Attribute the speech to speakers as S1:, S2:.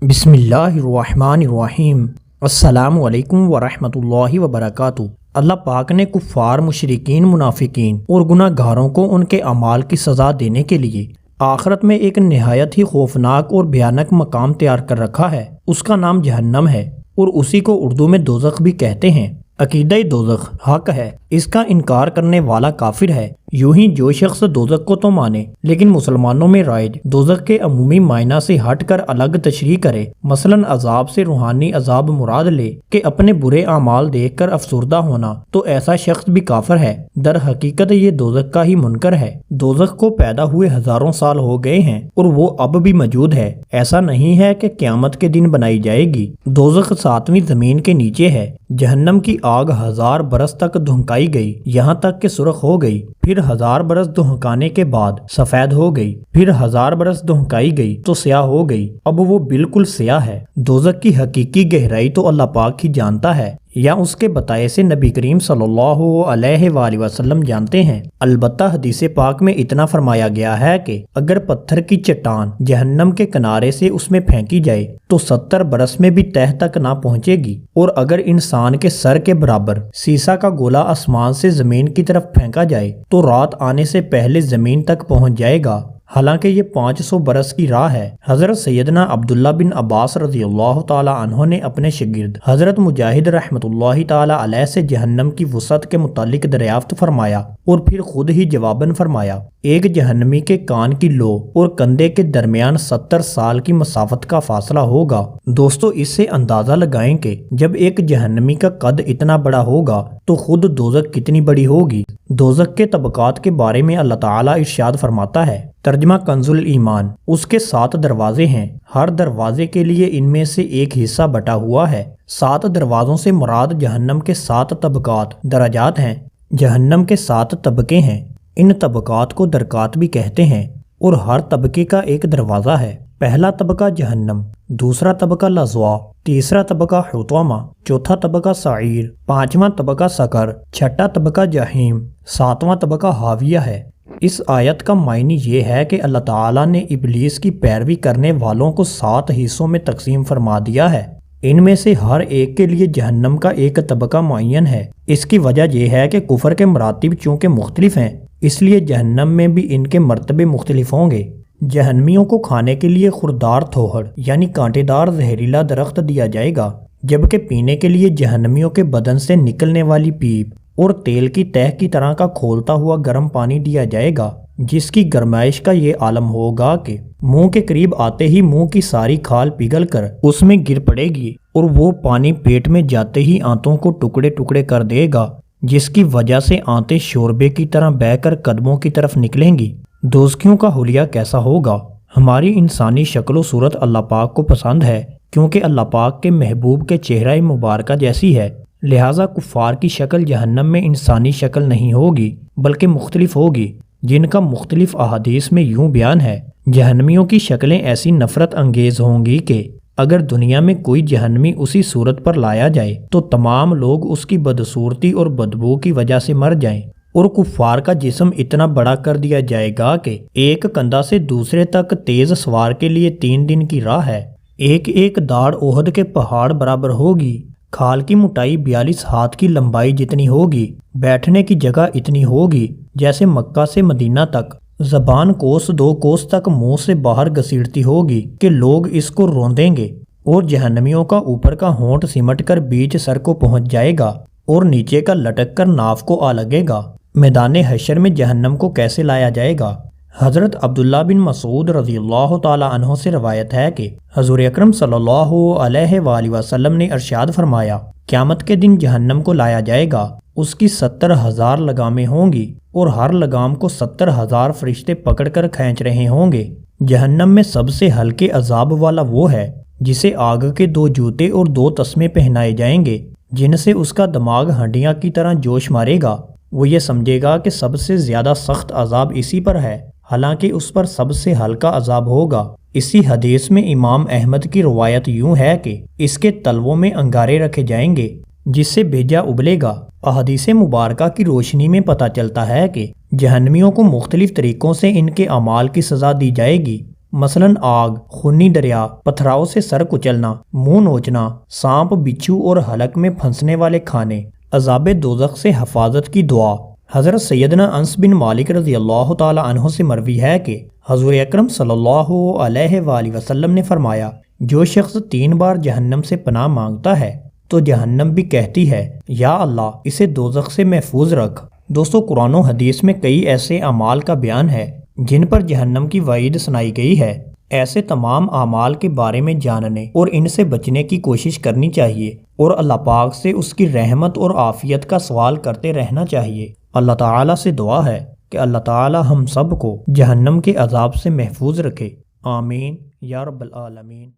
S1: بسم اللہ الرحمن الرحیم۔ السلام علیکم ورحمۃ اللہ وبرکاتہ۔ اللہ پاک نے کفار، مشرکین، منافقین اور گناہ گاروں کو ان کے اعمال کی سزا دینے کے لیے آخرت میں ایک نہایت ہی خوفناک اور بھیانک مقام تیار کر رکھا ہے۔ اس کا نام جہنم ہے اور اسی کو اردو میں دوزخ بھی کہتے ہیں۔ عقیدہ دوزخ حق ہے، اس کا انکار کرنے والا کافر ہے۔ یوں ہی جو شخص دوزخ کو تو مانے لیکن مسلمانوں میں رائج دوزخ کے عمومی معنی سے ہٹ کر الگ تشریح کرے، مثلا عذاب سے روحانی عذاب مراد لے کہ اپنے برے اعمال دیکھ کر افسردہ ہونا، تو ایسا شخص بھی کافر ہے۔ در حقیقت یہ دوزخ کا ہی منکر ہے۔ دوزخ کو پیدا ہوئے ہزاروں سال ہو گئے ہیں اور وہ اب بھی موجود ہے۔ ایسا نہیں ہے کہ قیامت کے دن بنائی جائے گی۔ دوزخ 7ویں زمین کے نیچے ہے۔ جہنم کی آگ 1000 برس تک دھنکائی گئی، یہاں تک کہ سرخ ہو گئی، پھر 1000 برس دھنکانے کے بعد سفید ہو گئی، پھر 1000 برس دھنکائی گئی تو سیاہ ہو گئی، اب وہ بالکل سیاہ ہے۔ دوزخ کی حقیقی گہرائی تو اللہ پاک ہی جانتا ہے، یا اس کے بتائے سے نبی کریم صلی اللہ علیہ وآلہ وسلم جانتے ہیں۔ البتہ حدیث پاک میں اتنا فرمایا گیا ہے کہ اگر پتھر کی چٹان جہنم کے کنارے سے اس میں پھینکی جائے تو 70 برس میں بھی تہ تک نہ پہنچے گی، اور اگر انسان کے سر کے برابر سیسا کا گولا آسمان سے زمین کی طرف پھینکا جائے تو رات آنے سے پہلے زمین تک پہنچ جائے گا، حالانکہ یہ 500 برس کی راہ ہے۔ حضرت سیدنا عبداللہ بن عباس رضی اللہ تعالی عنہ نے اپنے شاگرد حضرت مجاہد رحمۃ اللہ تعالی علیہ سے جہنم کی وسعت کے متعلق دریافت فرمایا اور پھر خود ہی جواباً فرمایا، ایک جہنمی کے کان کی لو اور کندھے کے درمیان 70 سال کی مسافت کا فاصلہ ہوگا۔ دوستو، اس سے اندازہ لگائیں کہ جب ایک جہنمی کا قد اتنا بڑا ہوگا تو خود دوزخ کتنی بڑی ہوگی۔ دوزخ کے طبقات کے بارے میں اللہ تعالیٰ ارشاد فرماتا ہے، ترجمہ کنز الایمان، اس کے 7 دروازے ہیں، ہر دروازے کے لیے ان میں سے ایک حصہ بٹا ہوا ہے۔ 7 دروازوں سے مراد جہنم کے 7 طبقات، درجات ہیں۔ جہنم کے 7 طبقے ہیں، ان طبقات کو درکات بھی کہتے ہیں، اور ہر طبقے کا ایک دروازہ ہے۔ پہلا طبقہ جہنم، دوسرا طبقہ لظوا، تیسرا طبقہ حطامہ، چوتھا طبقہ سعیر، 5واں طبقہ سقر، چھٹا طبقہ جہیم، 7واں طبقہ حاویہ ہے۔ اس آیت کا معنی یہ ہے کہ اللہ تعالیٰ نے ابلیس کی پیروی کرنے والوں کو 7 حصوں میں تقسیم فرما دیا ہے۔ ان میں سے ہر ایک کے لیے جہنم کا ایک طبقہ معین ہے۔ اس کی وجہ یہ ہے کہ کفر کے مراتب چونکہ مختلف ہیں، اس لیے جہنم میں بھی ان کے مرتبے مختلف ہوں گے۔ جہنمیوں کو کھانے کے لیے خوردار تھوہڑ یعنی کانٹے دار زہریلا درخت دیا جائے گا، جبکہ پینے کے لیے جہنمیوں کے بدن سے نکلنے والی پیپ اور تیل کی تہ کی طرح کا کھولتا ہوا گرم پانی دیا جائے گا، جس کی گرمائش کا یہ عالم ہوگا کہ منہ کے قریب آتے ہی منہ کی ساری کھال پگھل کر اس میں گر پڑے گی، اور وہ پانی پیٹ میں جاتے ہی آنتوں کو ٹکڑے ٹکڑے کر دے گا، جس کی وجہ سے آنتیں شوربے کی طرح بہہ کر قدموں کی طرف نکلیں گی۔ دوزخیوں کا حلیہ کیسا ہوگا؟ ہماری انسانی شکل و صورت اللہ پاک کو پسند ہے، کیونکہ اللہ پاک کے محبوب کے چہرہ مبارکہ جیسی ہے، لہٰذا کفار کی شکل جہنم میں انسانی شکل نہیں ہوگی بلکہ مختلف ہوگی، جن کا مختلف احادیث میں یوں بیان ہے۔ جہنمیوں کی شکلیں ایسی نفرت انگیز ہوں گی کہ اگر دنیا میں کوئی جہنمی اسی صورت پر لایا جائے تو تمام لوگ اس کی بدصورتی اور بدبو کی وجہ سے مر جائیں، اور کفار کا جسم اتنا بڑا کر دیا جائے گا کہ ایک کندھا سے دوسرے تک تیز سوار کے لیے 3 دن کی راہ ہے۔ ایک ایک داڑھ احد کے پہاڑ برابر ہوگی، کھال کی موٹائی 42 ہاتھ کی لمبائی جتنی ہوگی، بیٹھنے کی جگہ اتنی ہوگی جیسے مکہ سے مدینہ تک، زبان کوس 2 کوس تک منہ سے باہر گھسیٹتی ہوگی کہ لوگ اس کو روندیں گے، اور جہنمیوں کا اوپر کا ہونٹ سمٹ کر بیچ سر کو پہنچ جائے گا اور نیچے کا لٹک کر ناف کو آ لگے گا۔ میدان حشر میں جہنم کو کیسے لایا جائے گا؟ حضرت عبداللہ بن مسعود رضی اللہ تعالی عنہ سے روایت ہے کہ حضور اکرم صلی اللہ علیہ وآلہ وسلم نے ارشاد فرمایا، قیامت کے دن جہنم کو لایا جائے گا، اس کی 70,000 لگامیں ہوں گی، اور ہر لگام کو 70,000 فرشتے پکڑ کر کھینچ رہے ہوں گے۔ جہنم میں سب سے ہلکے عذاب والا وہ ہے جسے آگ کے 2 جوتے اور 2 تسمے پہنائے جائیں گے، جن سے اس کا دماغ ہڈیاں کی طرح جوش مارے گا۔ وہ یہ سمجھے گا کہ سب سے زیادہ سخت عذاب اسی پر ہے، حالانکہ اس پر سب سے ہلکا عذاب ہوگا۔ اسی حدیث میں امام احمد کی روایت یوں ہے کہ اس کے تلووں میں انگارے رکھے جائیں گے جس سے بھیجا ابلے گا۔ احادیث مبارکہ کی روشنی میں پتہ چلتا ہے کہ جہنمیوں کو مختلف طریقوں سے ان کے اعمال کی سزا دی جائے گی۔ مثلا آگ، خونی دریا، پتھراؤ سے سر کچلنا، منہ نوچنا، سانپ، بچھو اور حلق میں پھنسنے والے کھانے، عذاب دوزخ سے حفاظت کی دعا۔ حضرت سیدنا انس بن مالک رضی اللہ تعالی عنہ سے مروی ہے کہ حضور اکرم صلی اللہ علیہ وآلہ وسلم نے فرمایا، جو شخص 3 بار جہنم سے پناہ مانگتا ہے تو جہنم بھی کہتی ہے، یا اللہ اسے دوزخ سے محفوظ رکھ۔ دوستو، قرآن و حدیث میں کئی ایسے اعمال کا بیان ہے جن پر جہنم کی وعید سنائی گئی ہے۔ ایسے تمام اعمال کے بارے میں جاننے اور ان سے بچنے کی کوشش کرنی چاہیے اور اللہ پاک سے اس کی رحمت اور عافیت کا سوال کرتے رہنا چاہیے۔ اللہ تعالیٰ سے دعا ہے کہ اللہ تعالیٰ ہم سب کو جہنم کے عذاب سے محفوظ رکھے، آمین یا رب العالمین۔